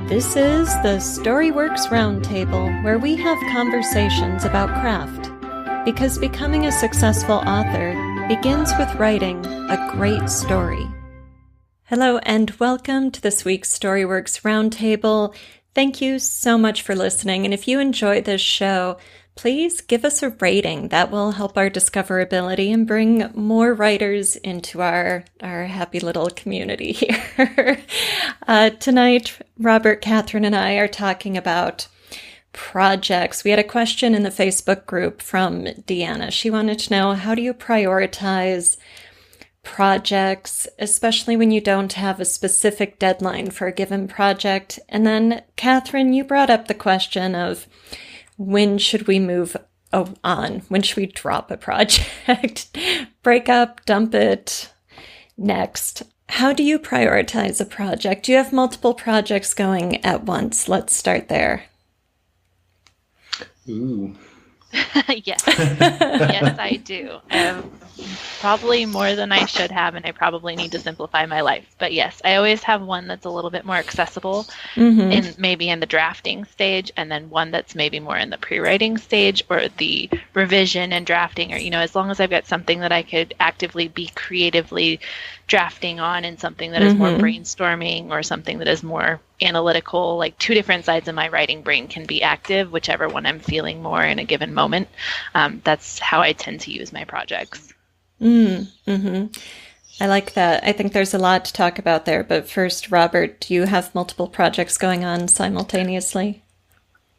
This is the Storyworks Roundtable, where we have conversations about craft. Because becoming a successful author begins with writing a great story. Hello and welcome to this week's Storyworks Roundtable. Thank you so much for listening, and if you enjoy this show, please give us a rating. That will help our discoverability and bring more writers into our happy little community here. Tonight, Robert, Kathryn, and I are talking about projects. We had a question in the Facebook group from Deanna. She wanted to know, how do you prioritize projects, especially when you don't have a specific deadline for a given project? And then, Kathryn, you brought up the question of, when should we move on? When should we drop a project? Break up, dump it, next. How do you prioritize a project? Do you have multiple projects going at once? Let's start there. Ooh. Yes. Yes, I do. Probably more than I should have, and I probably need to simplify my life. But yes, I always have one that's a little bit more accessible, maybe in the drafting stage, and then one that's maybe more in the pre-writing stage or the revision and drafting, or, as long as I've got something that I could actively be creatively drafting on, and something that is more brainstorming or something that is more analytical, like two different sides of my writing brain can be active, whichever one I'm feeling more in a given moment. That's how I tend to use my projects. I like that. I think there's a lot to talk about there, but first, Robert, do you have multiple projects going on simultaneously?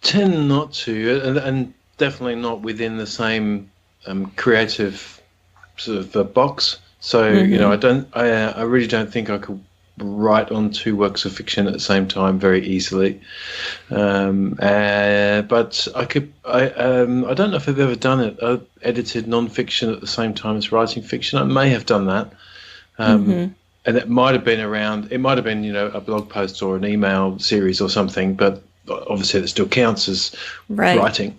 Tend not to, and definitely not within the same creative sort of box. So, I really don't think I could write on two works of fiction at the same time very easily. But I could. I don't know if I've ever done it. I edited non-fiction at the same time as writing fiction. I may have done that, and it might have been around. It might have been, a blog post or an email series or something. But obviously, it still counts as writing.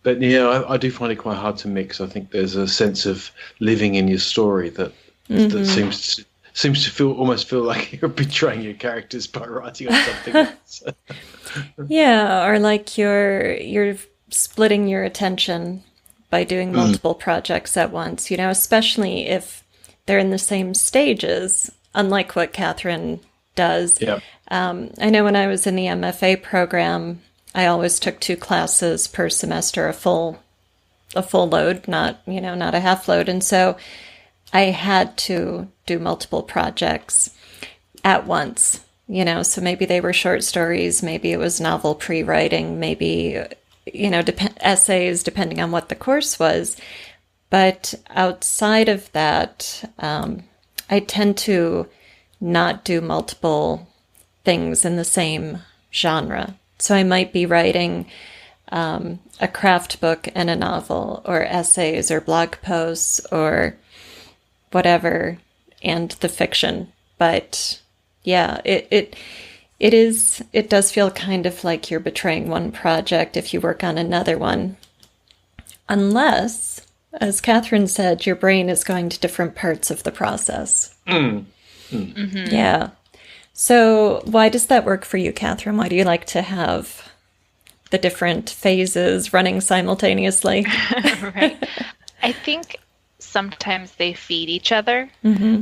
But yeah, I do find it quite hard to mix. I think there's a sense of living in your story that seems to almost feel like you're betraying your characters by writing on something else. Yeah, or like you're splitting your attention by doing multiple projects at once, especially if they're in the same stages, unlike what Kathryn does. Yeah. I know when I was in the MFA program, I always took 2 classes per semester, a full load, not a half load. And so I had to do multiple projects at once, so maybe they were short stories, maybe it was novel pre-writing, maybe, essays, depending on what the course was. But outside of that, I tend to not do multiple things in the same genre. So I might be writing a craft book and a novel, or essays or blog posts or whatever, and the fiction. But yeah, it does feel kind of like you're betraying one project if you work on another one. Unless, as Kathryn said, your brain is going to different parts of the process. Yeah. So why does that work for you, Kathryn? Why do you like to have the different phases running simultaneously? Right. I think sometimes they feed each other.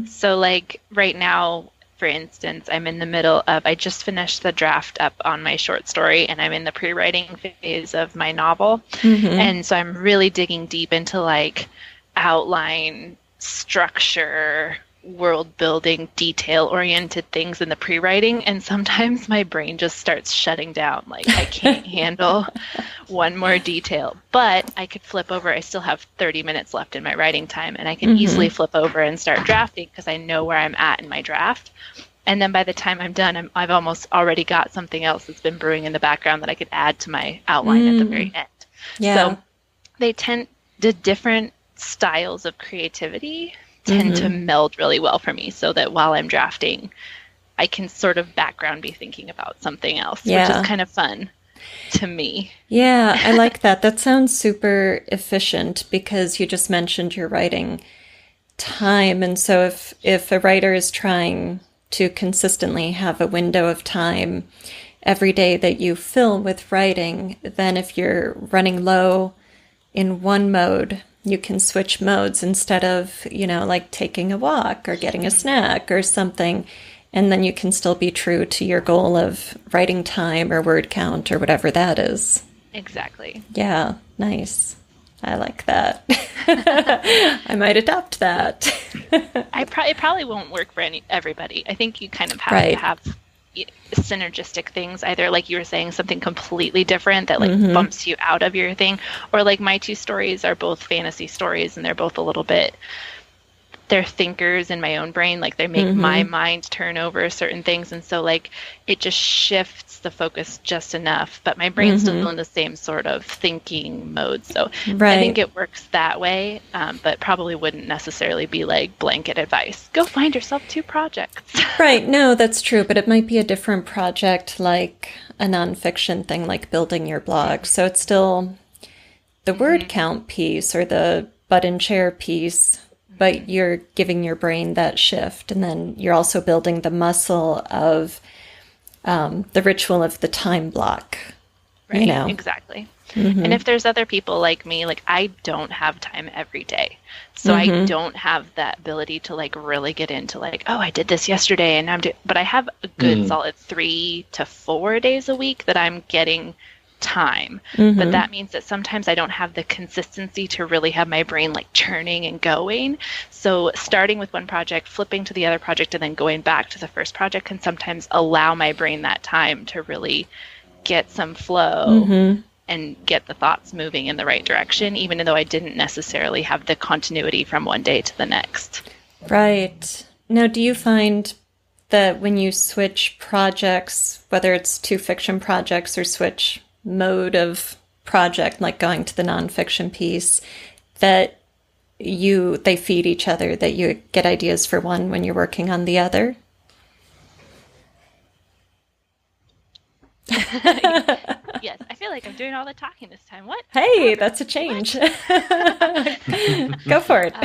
So like right now, for instance, I'm in the middle of, I just finished the draft up on my short story, and I'm in the pre-writing phase of my novel. And so I'm really digging deep into like outline, structure, world building, detail oriented things in the pre-writing, and sometimes my brain just starts shutting down, like I can't handle one more detail. But I could flip over. I still have 30 minutes left in my writing time, and I can easily flip over and start drafting because I know where I'm at in my draft. And then by the time I'm done, I've almost already got something else that's been brewing in the background that I could add to my outline at the very end. So they the different styles of creativity tend to meld really well for me, so that while I'm drafting, I can sort of background be thinking about something else, which is kind of fun to me. Yeah, I like that. That sounds super efficient, because you just mentioned your writing time. And so if a writer is trying to consistently have a window of time every day that you fill with writing, then if you're running low in one mode, you can switch modes instead of, like taking a walk or getting a snack or something. And then you can still be true to your goal of writing time or word count or whatever that is. Exactly. Yeah, nice. I like that. I might adopt that. It probably won't work for everybody. I think you kind of have to have synergistic things, either like you were saying, something completely different that like bumps you out of your thing, or like my two stories are both fantasy stories and they're both a little bit, they're thinkers in my own brain, like they make my mind turn over certain things, and so like it just shifts the focus just enough, but my brain's still in the same sort of thinking mode, so I think it works that way, but probably wouldn't necessarily be like blanket advice, go find yourself 2 projects. Right, no, that's true, but it might be a different project, like a nonfiction thing, like building your blog, so it's still the word count piece or the button chair piece, but you're giving your brain that shift. And then you're also building the muscle of the ritual of the time block. Right, exactly. And if there's other people like me, like I don't have time every day. So I don't have that ability to like really get into like, oh, I did this yesterday and but I have a good solid 3 to 4 days a week that I'm getting time, but that means that sometimes I don't have the consistency to really have my brain like churning and going. So starting with one project, flipping to the other project, and then going back to the first project can sometimes allow my brain that time to really get some flow and get the thoughts moving in the right direction, even though I didn't necessarily have the continuity from one day to the next. Right. Now, do you find that when you switch projects, whether it's 2 fiction projects or switch mode of project, like going to the nonfiction piece, that they feed each other, that you get ideas for one when you're working on the other? Yes, I feel like I'm doing all the talking this time. What? Hey, that's a change. Go for it.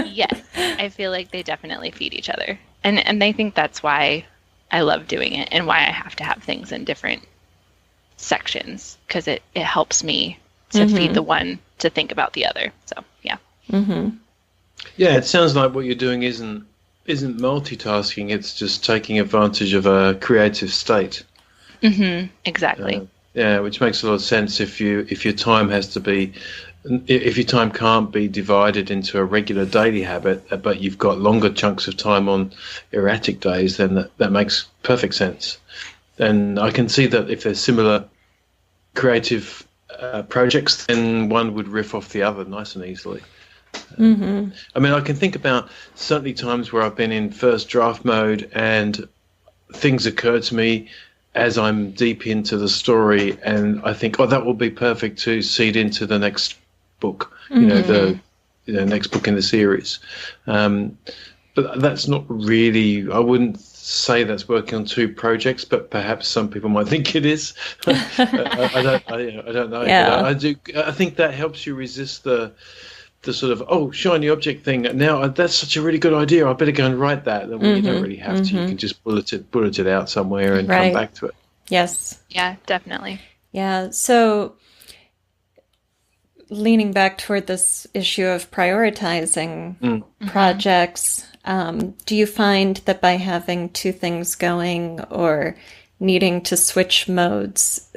Yes, I feel like they definitely feed each other. And I think that's why I love doing it and why I have to have things in different sections, because it helps me to feed the one to think about the other. So, yeah. Yeah, it sounds like what you're doing isn't multitasking. It's just taking advantage of a creative state. Exactly. Yeah, which makes a lot of sense if your time can't be divided into a regular daily habit, but you've got longer chunks of time on erratic days, then that makes perfect sense. And I can see that if there's similar creative projects, then one would riff off the other nice and easily. I mean, I can think about certainly times where I've been in first draft mode and things occur to me as I'm deep into the story, and I think, oh, that will be perfect to seed into the next book, the next book in the series. But that's not really, I wouldn't say that's working on 2 projects, but perhaps some people might think it is. I don't know. Yeah. But I think that helps you resist the sort of, shiny object thing. Now that's such a really good idea, I better go and write that. Well, you don't really have to. You can just bullet it out somewhere and come back to it. Yes. Yeah, definitely. Yeah. So leaning back toward this issue of prioritizing projects, do you find that by having 2 things going or needing to switch modes,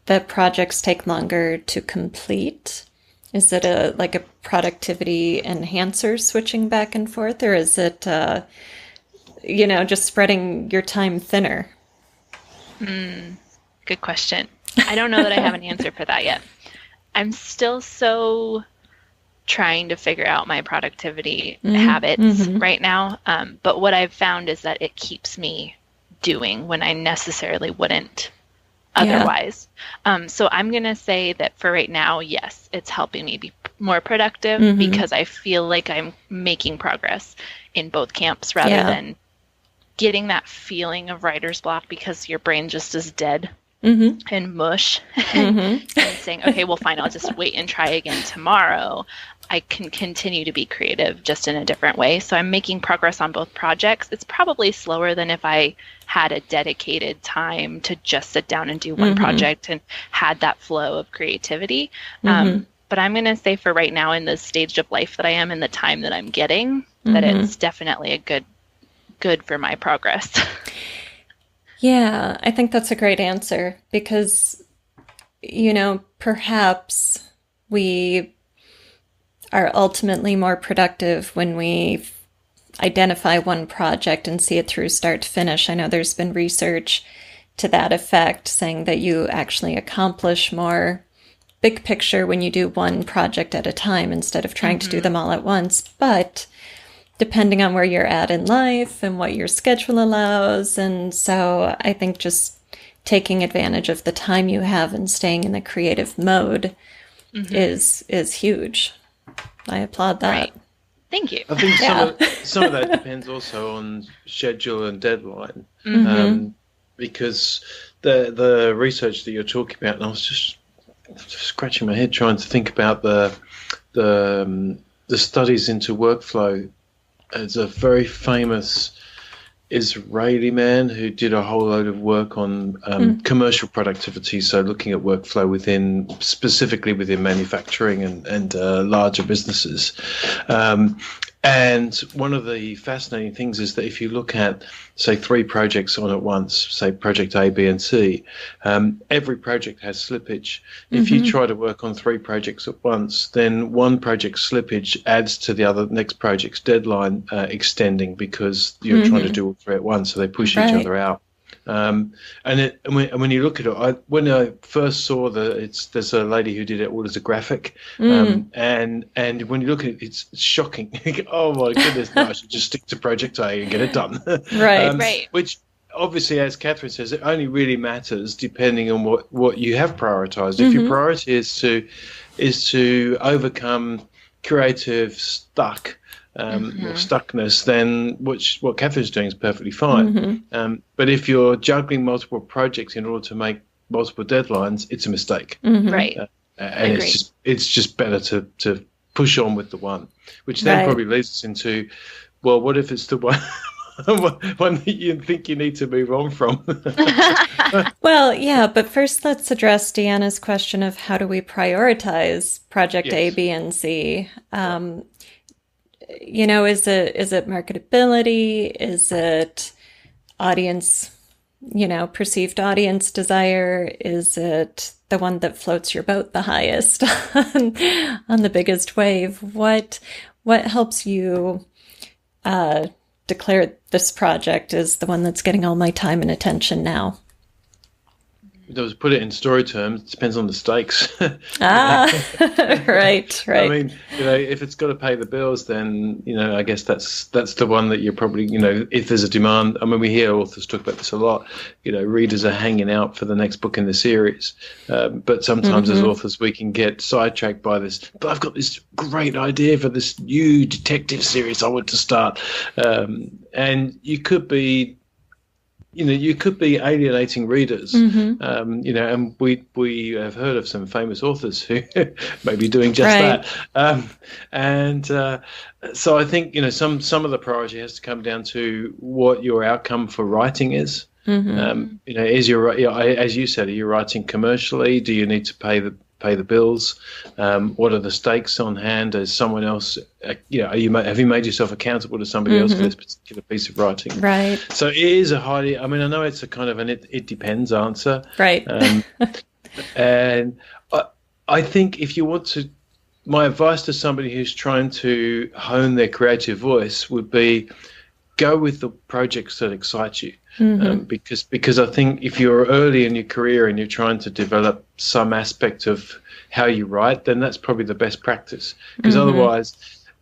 that projects take longer to complete? Is it a productivity enhancer switching back and forth, or is it, just spreading your time thinner? Good question. I don't know that I have an answer for that yet. I'm still so trying to figure out my productivity habits right now. But what I've found is that it keeps me doing when I necessarily wouldn't otherwise. So I'm going to say that for right now, yes, it's helping me be more productive because I feel like I'm making progress in both camps rather than getting that feeling of writer's block because your brain just is dead and mush and saying, okay, well, fine, I'll just wait and try again tomorrow, I can continue to be creative just in a different way. So I'm making progress on both projects. It's probably slower than if I had a dedicated time to just sit down and do one project and had that flow of creativity. But I'm going to say for right now, in the stage of life that I am and the time that I'm getting, that it's definitely a good for my progress. Yeah, I think that's a great answer because, perhaps we are ultimately more productive when we identify one project and see it through start to finish. I know there's been research to that effect saying that you actually accomplish more big picture when you do one project at a time instead of trying to do them all at once. But depending on where you're at in life and what your schedule allows. And so I think just taking advantage of the time you have and staying in the creative mode is huge. I applaud that. Right. Thank you. I think some of that depends also on schedule and deadline, because the research that you're talking about, and I was just scratching my head trying to think about the studies into workflow. There's a very famous Israeli man who did a whole load of work on commercial productivity, so looking at workflow specifically within manufacturing and larger businesses. And one of the fascinating things is that if you look at, say, 3 projects on at once, say project A, B, and C, every project has slippage. If you try to work on 3 projects at once, then one project's slippage adds to the next project's deadline extending because you're trying to do all 3 at once, so they push each other out. And when you look at it, when I first saw there's a lady who did it all as a graphic, and when you look at it, it's shocking. Oh my goodness, no, I should just stick to project A and get it done. Right. Which obviously, as Kathryn says, it only really matters depending on what you have prioritized. If your priority is to overcome creative or stuckness, then what Kathryn's doing is perfectly fine. But if you're juggling multiple projects in order to make multiple deadlines, it's a mistake. Right. And it's just better to push on with the one, which then probably leads us into, well, what if it's the one that you think you need to move on from? Well, yeah, but first let's address Deanna's question of how do we prioritize project A, B, and C? Is it marketability? Is it audience, perceived audience desire? Is it the one that floats your boat the highest on the biggest wave? What helps you declare this project is the one that's getting all my time and attention now? To put it in story terms, it depends on the stakes. Right. I mean, if it's got to pay the bills, then I guess that's the one that you're probably, if there's a demand. I mean, we hear authors talk about this a lot. Readers are hanging out for the next book in the series, but sometimes as authors we can get sidetracked by this. But I've got this great idea for this new detective series I want to start, and you could be. You could be alienating readers, and we have heard of some famous authors who may be doing just that. So I think some of the priority has to come down to what your outcome for writing is. Is as you said, are you writing commercially? Do you need to pay the bills? What are the stakes on hand? As someone else, have you made yourself accountable to somebody else for this particular piece of writing? Right. So it is I know it's a kind of an it depends answer. Right. And I think if you want to, my advice to somebody who's trying to hone their creative voice would be go with the projects that excite you. Because I think if you're early in your career and you're trying to develop some aspect of how you write, then that's probably the best practice. Because otherwise,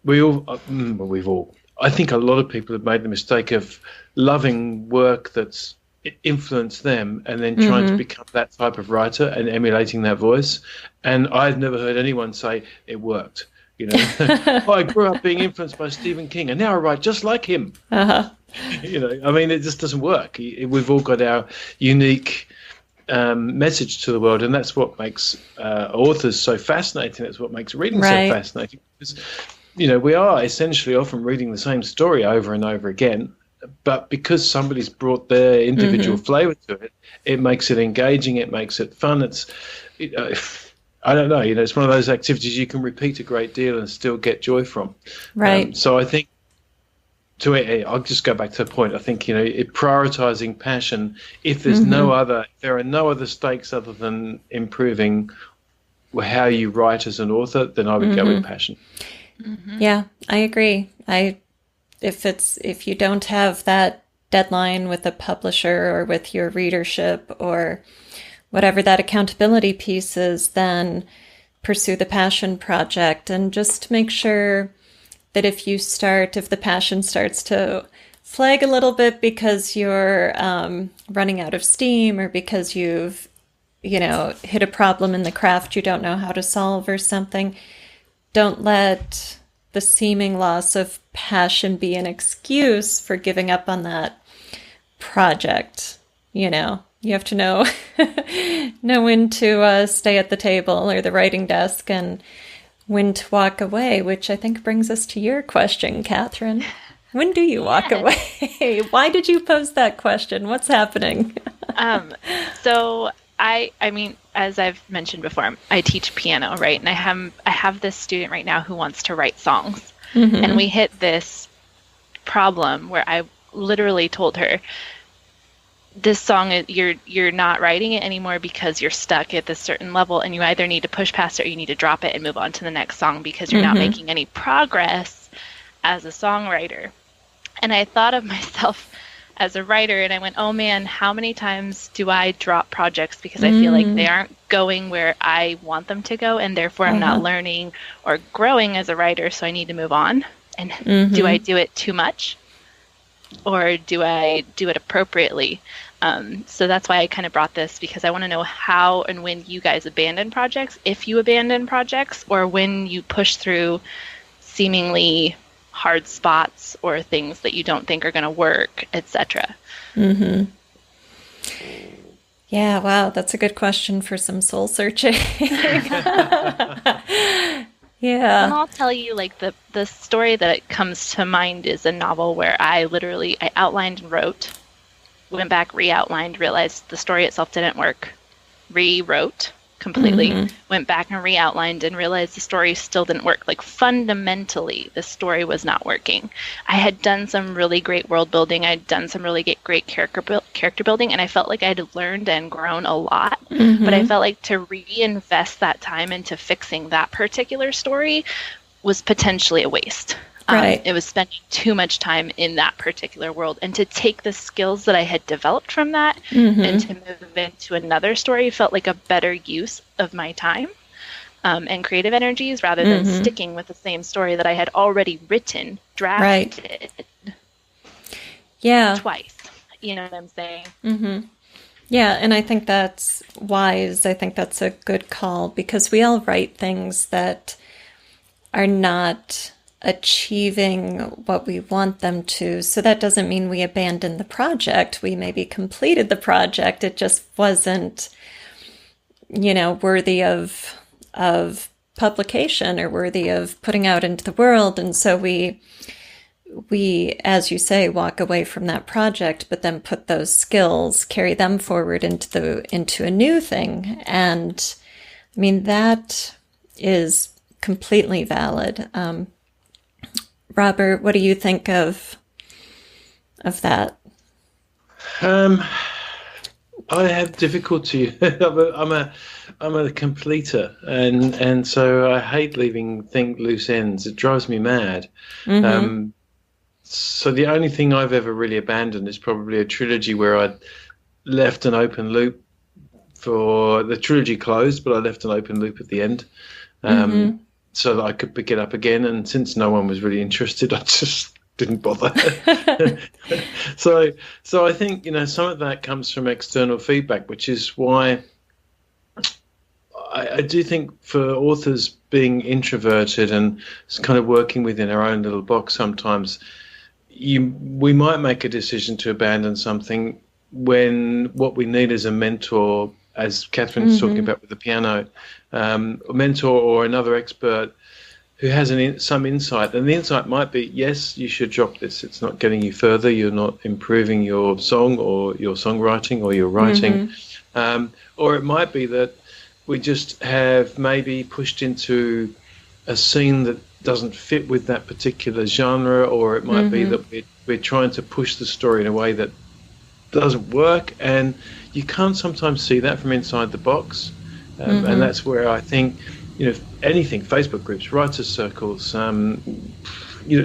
I think a lot of people have made the mistake of loving work that's influenced them and then trying to become that type of writer and emulating that voice. And I've never heard anyone say it worked. I grew up being influenced by Stephen King and now I write just like him. It just doesn't work. We've all got our unique message to the world, and that's what makes authors so fascinating. That's what makes reading so fascinating. Because, we are essentially often reading the same story over and over again, but because somebody's brought their individual flavor to it, it makes it engaging. It makes it fun. It's, I don't know, it's one of those activities you can repeat a great deal and still get joy from. Right. So I think, I'll just go back to the point. I think, prioritizing passion. If there's there are no other stakes other than improving how you write as an author, then I would go with passion. Yeah, I agree. If you don't have that deadline with a publisher or with your readership or whatever that accountability piece is, then pursue the passion project and just make sure that if the passion starts to flag a little bit because you're running out of steam or because you've, hit a problem in the craft you don't know how to solve or something, don't let the seeming loss of passion be an excuse for giving up on that project. You have to know when to stay at the table or the writing desk and when to walk away, which I think brings us to your question, Kathryn. When do you walk away? Why did you pose that question? What's happening? So I mean, as I've mentioned before, I teach piano, right? And I have this student right now who wants to write songs. And we hit this problem where I literally told her, this song, you're not writing it anymore because you're stuck at this certain level, and you either need to push past it or you need to drop it and move on to the next song because you're not making any progress as a songwriter. And I thought of myself as a writer, and I went, oh man, how many times do I drop projects because I feel like they aren't going where I want them to go, and therefore I'm not learning or growing as a writer, so I need to move on. And do I do it too much, or do I do it appropriately? So that's why I kind of brought this, because I want to know how and when you guys abandon projects, if you abandon projects, or when you push through seemingly hard spots or things that you don't think are going to work, etc. Yeah, wow, that's a good question for some soul searching. Yeah. And I'll tell you, like, the story that comes to mind is a novel where I outlined and wrote, went back, re-outlined, realized the story itself didn't work, rewrote completely, went back and re-outlined and realized the story still didn't work. Like, fundamentally, the story was not working. I had done some really great world building. I'd done some really great character building, and I felt like I had learned and grown a lot. But I felt like to reinvest that time into fixing that particular story was potentially a waste. Right. It was spending too much time in that particular world. And to take the skills that I had developed from that and to move into another story felt like a better use of my time and creative energies, rather than sticking with the same story that I had already written, drafted twice. You know what I'm saying? Yeah, and I think that's wise. I think that's a good call, because we all write things that are not achieving what we want them to. So that doesn't mean we abandoned the project. We maybe completed the project. It just wasn't, worthy of publication or worthy of putting out into the world. And so we, as you say, walk away from that project, but then put those skills, carry them forward into a new thing. And I mean, that is completely valid. Robert, what do you think of that? I have difficulty. I'm a completer, and so I hate leaving loose ends. It drives me mad. So the only thing I've ever really abandoned is probably a trilogy where I left an open loop for the trilogy closed, but I left an open loop at the end. So that I could pick it up again, and since no one was really interested, I just didn't bother. So I think some of that comes from external feedback, which is why I do think for authors being introverted and kind of working within our own little box, sometimes we might make a decision to abandon something when what we need is a mentor, as Kathryn's talking about with the piano, a mentor or another expert who has some insight. And the insight might be, yes, you should drop this. It's not getting you further. You're not improving your song or your songwriting or your writing. Or it might be that we just have maybe pushed into a scene that doesn't fit with that particular genre, or it might be that we're trying to push the story in a way that doesn't work. And you can't sometimes see that from inside the box. And that's where I think, anything, Facebook groups, writers' circles,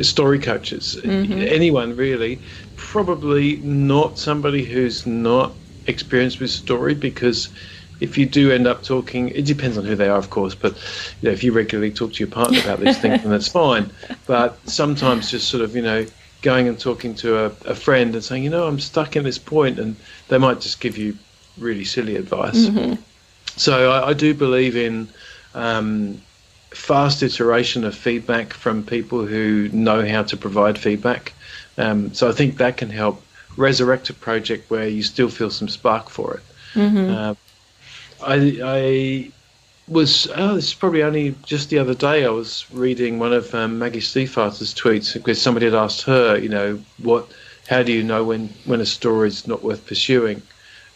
story coaches, anyone really, probably not somebody who's not experienced with story, because if you do end up talking, it depends on who they are, of course, but if you regularly talk to your partner about these things, then that's fine. But sometimes just sort of, going and talking to a friend and saying, I'm stuck in this point, and they might just give you really silly advice. So I do believe in fast iteration of feedback from people who know how to provide feedback. So I think that can help resurrect a project where you still feel some spark for it. I was, this is probably only just the other day, I was reading one of Maggie Stiefvater's tweets, because somebody had asked her, how do you know when a story is not worth pursuing?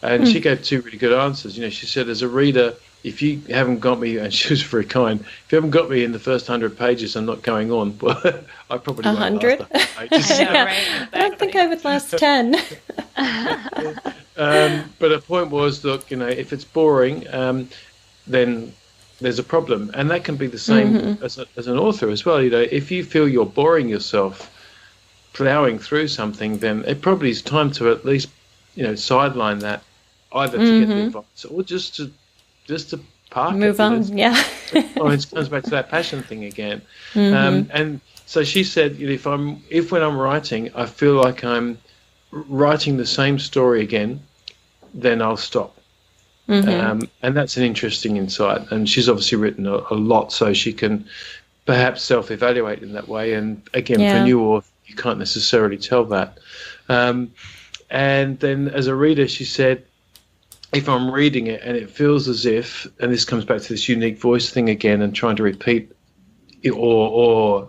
And she gave two really good answers. She said, as a reader, if you haven't got me, and she was very kind, if you haven't got me in the first 100 pages and not going on, well, I probably won't 100? last 100 pages. I know, right? Exactly. I don't think I would last 10. But the point was, look, if it's boring, then there's a problem. And that can be the same as an author as well. If you feel you're boring yourself ploughing through something, then it probably is time to at least, sideline that, either to get the advice or just to park it. Move on, yeah. Oh, it comes back to that passion thing again. And so she said, if when I'm writing, I feel like I'm writing the same story again, then I'll stop. And that's an interesting insight. And she's obviously written a lot, so she can perhaps self-evaluate in that way. And again, for new author, you can't necessarily tell that. And then as a reader, she said, if I'm reading it and it feels as if, and this comes back to this unique voice thing again, and trying to repeat or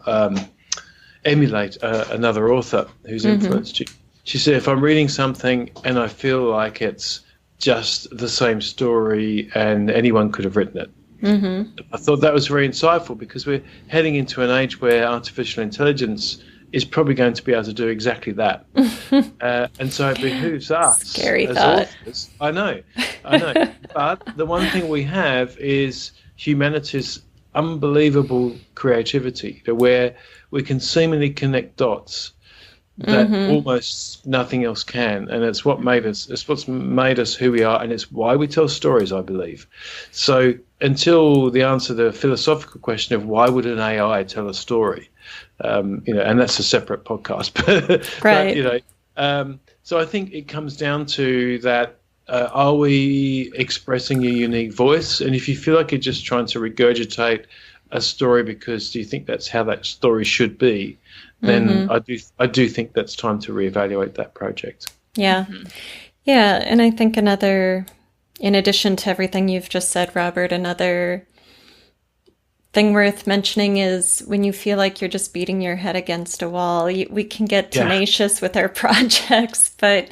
emulate another author who's influenced you. She said, if I'm reading something and I feel like it's just the same story and anyone could have written it. I thought that was very insightful, because we're heading into an age where artificial intelligence is probably going to be able to do exactly that. And so it behooves us Scary as thought. authors. I know. But the one thing we have is humanity's unbelievable creativity, where we can seemingly connect dots that almost nothing else can. And it's what's made us who we are, and it's why we tell stories, I believe. So until the answer to the philosophical question of why would an AI tell a story, and that's a separate podcast, Right. But, so I think it comes down to that, are we expressing a unique voice? And if you feel like you're just trying to regurgitate a story because you think that's how that story should be, then I do think that's time to reevaluate that project. Yeah. Yeah, and I think in addition to everything you've just said, Robert, another thing worth mentioning is when you feel like you're just beating your head against a wall. We can get tenacious with our projects, but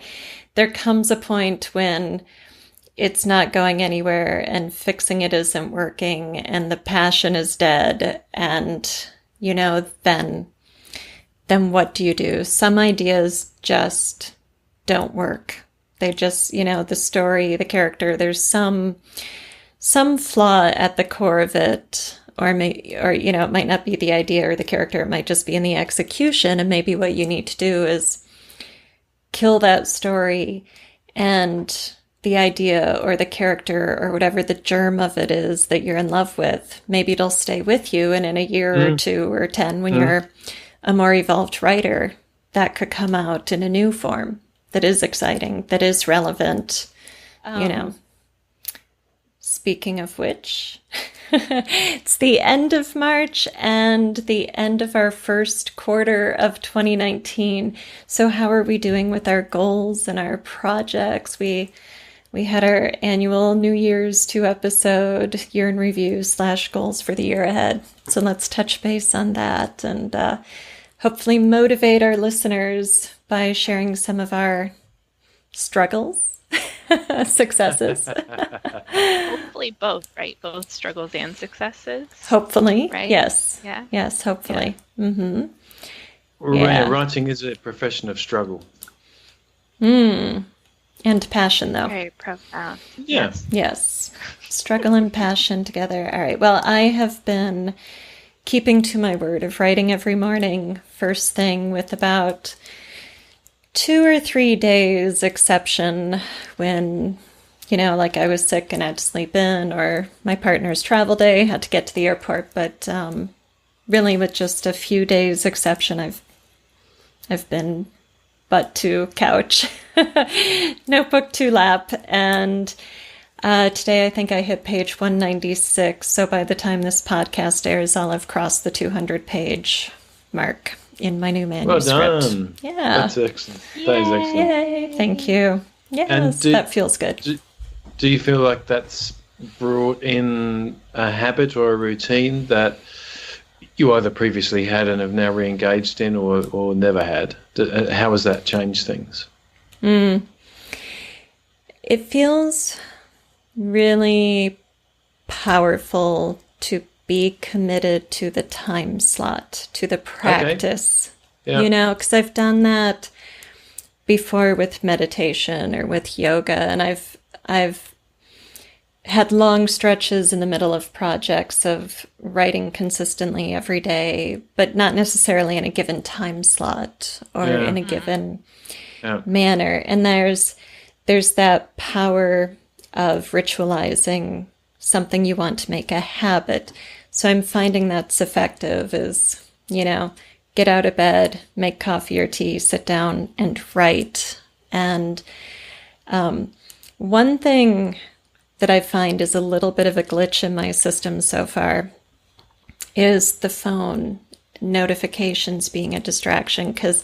there comes a point when it's not going anywhere and fixing it isn't working and the passion is dead, and, then what do you do? Some ideas just don't work. They just, the story, the character, there's some flaw at the core of it, or it might not be the idea or the character. It might just be in the execution. And maybe what you need to do is kill that story, and the idea or the character or whatever the germ of it is that you're in love with, maybe it'll stay with you. And in a year or 2 or 10, when you're a more evolved writer, that could come out in a new form that is exciting, that is relevant. Speaking of which, It's the end of March and the end of our first quarter of 2019. So how are we doing with our goals and our projects? We had our annual New Year's 2-episode year in review / goals for the year ahead. So let's touch base on that and hopefully motivate our listeners by sharing some of our struggles, successes. Hopefully both, right? Both struggles and successes. Hopefully, right? Yes. Yeah. Yes, hopefully. Yeah. Mm-hmm. Yeah. Writing is a profession of struggle. And passion, though. Very profound. Yeah. Yes. Struggle and passion together. All right. Well, I have been keeping to my word of writing every morning, first thing, with about 2 or 3 days exception when, like I was sick and had to sleep in, or my partner's travel day, had to get to the airport. But really, with just a few days exception, I've been butt to couch, notebook to lap, and today I think I hit page 196. So by the time this podcast airs, I'll have crossed the 200-page mark in my new manuscript. Well done. Yeah. That's excellent. That is excellent. Yay. Thank you. Yes, that feels good. Do you feel like that's brought in a habit or a routine that you either previously had and have now re-engaged in or never had? How has that changed things? It feels really powerful to be committed to the time slot, to the practice, because I've done that before with meditation or with yoga, and I've had long stretches in the middle of projects of writing consistently every day, but not necessarily in a given time slot or in a given manner. And there's that power of ritualizing something you want to make a habit. So I'm finding that's effective is, get out of bed, make coffee or tea, sit down and write. And one thing that I find is a little bit of a glitch in my system so far is the phone notifications being a distraction, because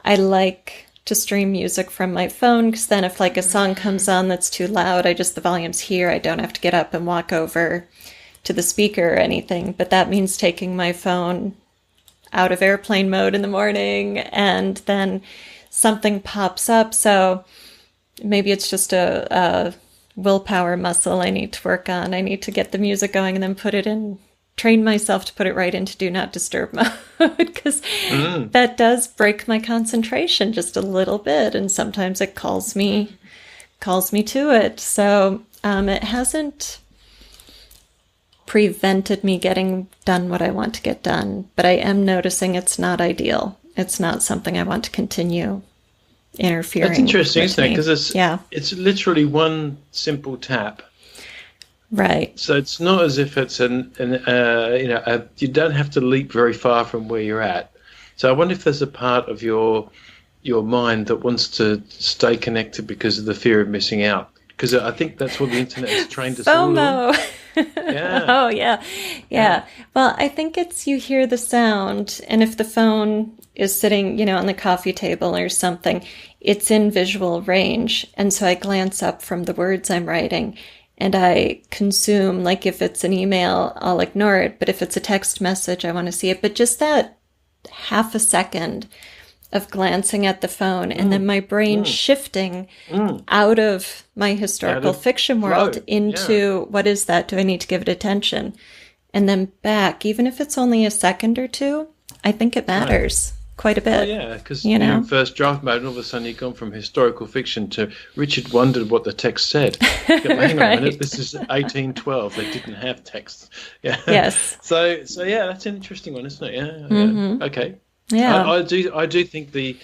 I like to stream music from my phone, because then if a song comes on that's too loud, the volume's here, I don't have to get up and walk over to the speaker or anything. But that means taking my phone out of airplane mode in the morning, and then something pops up. So maybe it's just a willpower muscle I need to work on. I need to get the music going and then train myself to put it right into do not disturb mode, because that does break my concentration just a little bit, and sometimes it calls me to it. So it hasn't prevented me getting done what I want to get done, but I am noticing it's not ideal. It's not something I want to continue interfering. That's interesting, with isn't it? me. Because it's literally one simple tap. Right. So it's not as if it's you don't have to leap very far from where you're at. So I wonder if there's a part of your mind that wants to stay connected because of the fear of missing out. Because I think that's what the internet has trained us all on. Yeah. Oh, yeah. Well, I think it's you hear the sound, and if the phone is sitting, on the coffee table or something, it's in visual range. And so I glance up from the words I'm writing, and I consume, if it's an email, I'll ignore it. But if it's a text message, I want to see it. But just that half a second of glancing at the phone and then my brain shifting out of my historical fiction world into what is that? Do I need to give it attention? And then back, even if it's only a second or two, I think it matters quite a bit. Yeah, because you're in first draft mode, and all of a sudden you've gone from historical fiction to Richard wondered what the text said. Hang on a minute, this is 1812. They didn't have text. Yeah. Yes. So that's an interesting one, isn't it? Yeah. Okay. Yeah. I do think the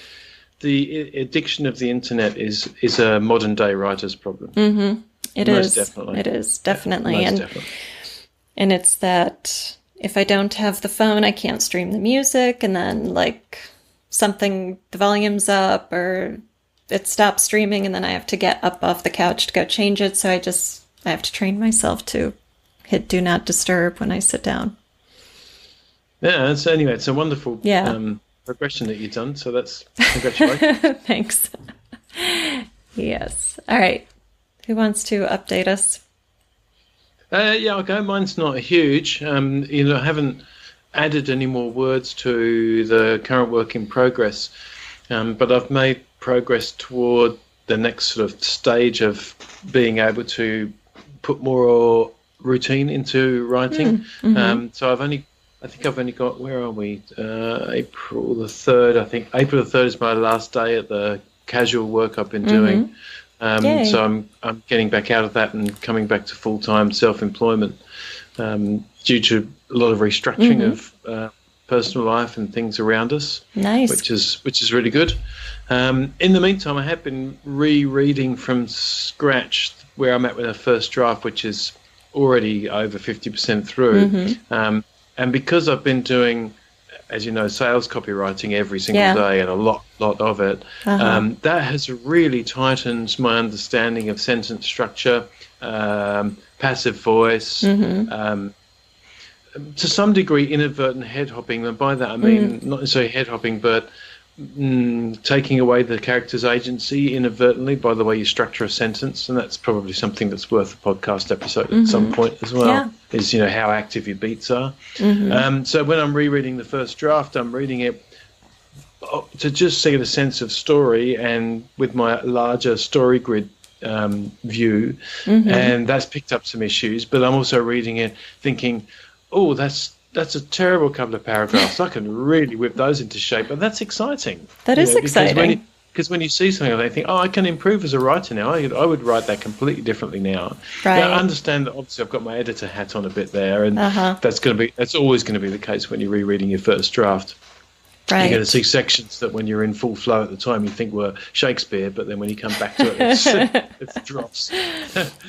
addiction of the internet is a modern day writer's problem. Mm-hmm. It is. Definitely. It is definitely. Yeah, definitely. And it's that if I don't have the phone, I can't stream the music, and then the volume's up or it stops streaming, and then I have to get up off the couch to go change it. So I have to train myself to hit do not disturb when I sit down. Yeah, anyway, it's a wonderful Yeah. progression that you've done. So that's congratulations. Thanks. Yes. All right. Who wants to update us? Yeah, okay. Mine's not huge. I haven't added any more words to the current work in progress, but I've made progress toward the next sort of stage of being able to put more routine into writing. So I think I've only got, where are we? April the 3rd. I think April the 3rd is my last day at the casual work I've been doing. So I'm getting back out of that and coming back to full-time self-employment due to a lot of restructuring of personal life and things around us. Nice. Which is really good. In the meantime, I have been rereading from scratch where I'm at with the first draft, which is already over 50% through. And because I've been doing, as you know, sales copywriting every single day and a lot of it, that has really tightened my understanding of sentence structure, passive voice, to some degree inadvertent head hopping. And by that I mean not necessarily head hopping, but taking away the character's agency inadvertently by the way you structure a sentence. And that's probably something that's worth a podcast episode at some point as well, is how active your beats are. So when I'm rereading the first draft, I'm reading it to just get a sense of story and with my larger story grid view, and that's picked up some issues, but I'm also reading it thinking, oh, that's a terrible couple of paragraphs. I can really whip those into shape, and that's exciting. That is exciting. Because when you see something, they think, oh, I can improve as a writer now. I would write that completely differently now. Right. Now, I understand that obviously I've got my editor hat on a bit there, and that's always going to be the case when you're rereading your first draft. Right. You're going to see sections that when you're in full flow at the time you think were Shakespeare, but then when you come back to it, it drops.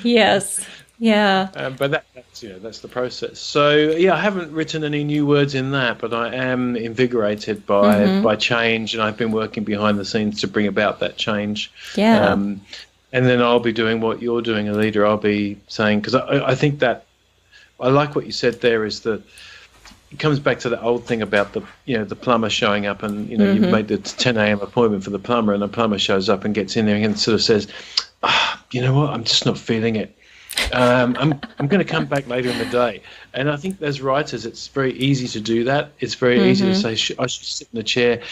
Yes. Yeah. But that's the process. So I haven't written any new words in that, but I am invigorated by change, and I've been working behind the scenes to bring about that change. Yeah. And then I'll be doing what you're doing, Alida. I'll be saying, because I think that I like what you said there, is that it comes back to the old thing about the plumber showing up, and you've made the 10 a.m. appointment for the plumber, and the plumber shows up and gets in there and sort of says, you know what, I'm just not feeling it. I'm going to come back later in the day. And I think as writers, it's very easy to do that. It's very easy to say, I should sit in the chair.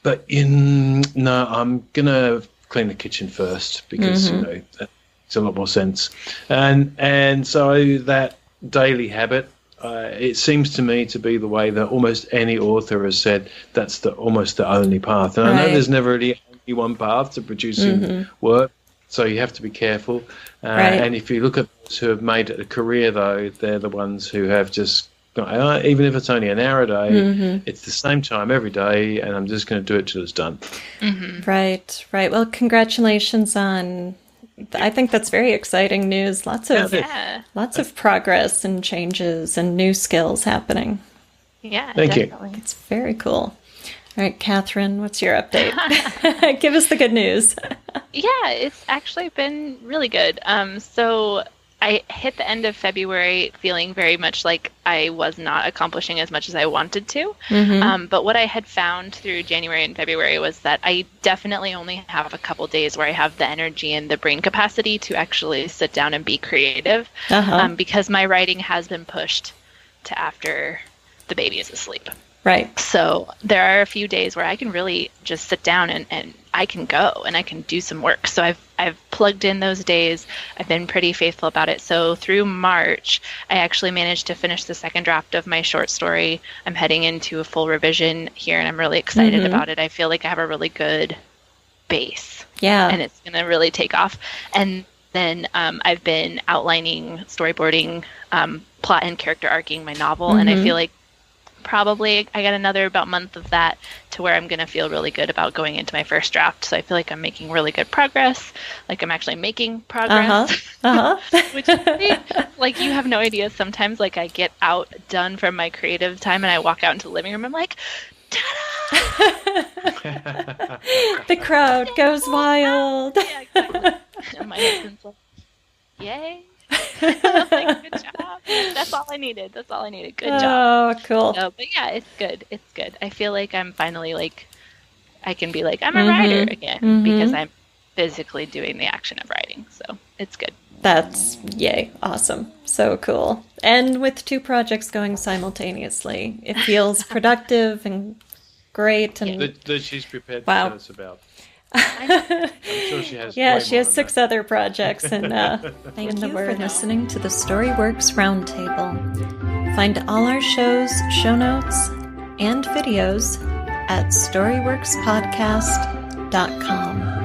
But no, I'm going to clean the kitchen first because, that makes a lot more sense. And so that daily habit, it seems to me to be the way that almost any author has said that's almost the only path. And I know there's never really only one path to producing work. So you have to be careful. And if you look at those who have made it a career, though, they're the ones who have just gone, even if it's only an hour a day, it's the same time every day, and I'm just going to do it till it's done. Right. Well, congratulations on... I think that's very exciting news. Lots of progress and changes and new skills happening. Yeah, Thank definitely. you. It's very cool. All right, Kathryn, what's your update? Give us the good news. Yeah, it's actually been really good. So I hit the end of February feeling very much like I was not accomplishing as much as I wanted to. But what I had found through January and February was that I definitely only have a couple days where I have the energy and the brain capacity to actually sit down and be creative, because my writing has been pushed to after the baby is asleep. Right. So there are a few days where I can really just sit down and I can go and I can do some work. So I've plugged in those days. I've been pretty faithful about it. So through March, I actually managed to finish the second draft of my short story. I'm heading into a full revision here, and I'm really excited about it. I feel like I have a really good base. Yeah. And it's going to really take off. And then I've been outlining, storyboarding, plot and character arcing my novel, and I feel like probably I got another about month of that to where I'm going to feel really good about going into my first draft. So I feel like I'm making really good progress. Like I'm actually making progress, which is great. Like you have no idea. Sometimes like I get done from my creative time and I walk out into the living room. I'm like, ta-da! The crowd goes wild. Yeah, exactly. And my husband's like, yay. Like, good job. That's all I needed. Good job. Oh, cool. So, but yeah, it's good. I feel like I'm finally like, I can be like, I'm a writer again because I'm physically doing the action of writing. So it's good. That's yay. Awesome. So cool. And with 2 projects going simultaneously, it feels productive and great. And that she's prepared to wow. tell us about. I'm sure she has. Yeah, way she more has than 6 that. other projects. And thank you for listening to the Storyworks Roundtable. Find all our shows, show notes, and videos at storyworkspodcast.com.